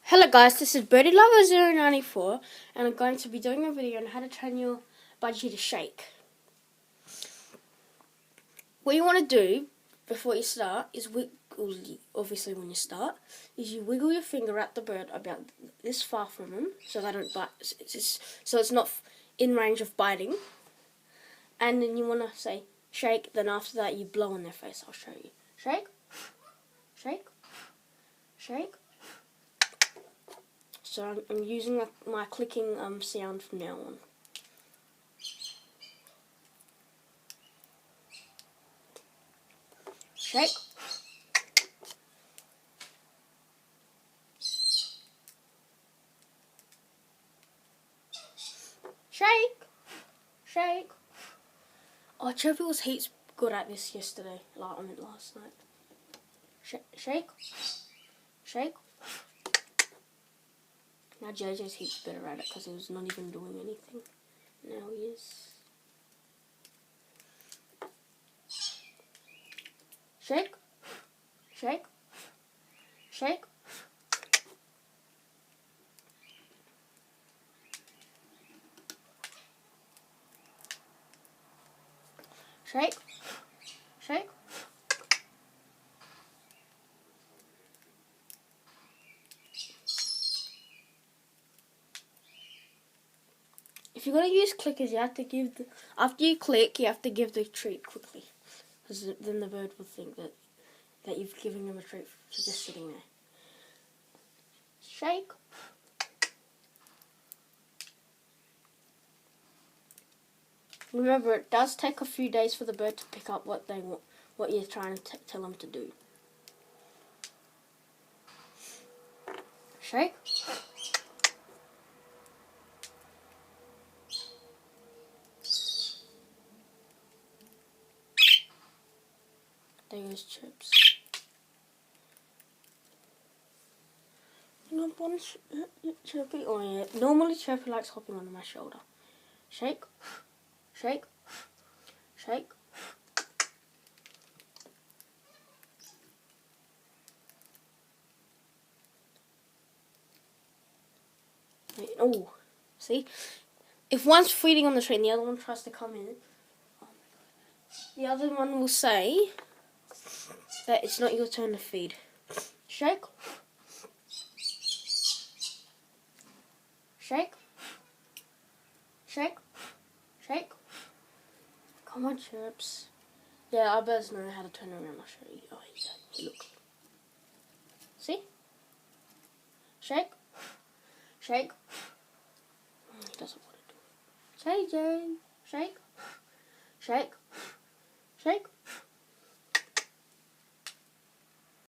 Hello guys, this is Birdie Lover 094 and I'm going to be doing a video on how to train your budgie to shake. What you want to do before you start is obviously when you start, is you wiggle your finger at the bird about this far from him so they don't bite, so it's not in range of biting. And then you want to say shake, then after that you blow on their face. I'll show you. Shake, shake, shake. So I'm using my clicking sound from now on. Shake. Shake. Shake. Oh, Chirpy was heaps good at this yesterday. I mean last night. Shake. Shake. Now JJ's heaps better at it because he was not even doing anything. Now he is. Shake. Shake. Shake. Shake. Shake. If you're going to use clickers, you have to give after you click, you have to give the treat quickly, because then the bird will think that you've given him a treat for just sitting there. Shake. Remember, it does take a few days for the bird to pick up what they want, what you're trying to tell them to do. Shake. There goes Chips. Chirpy. Oh yeah. Normally Chirpy likes hopping onto my shoulder. Shake. Shake. Shake. Oh, see? If one's feeding on the tree and the other one tries to come in, the other one will say that it's not your turn to feed. Shake. Shake. Shake. Shake. Come on, Chirps. Yeah, our birds know how to turn around. I'll show you. Oh, yeah. Look. See? Shake. Shake. He doesn't want to do it. JJ. Shake. Shake. Shake.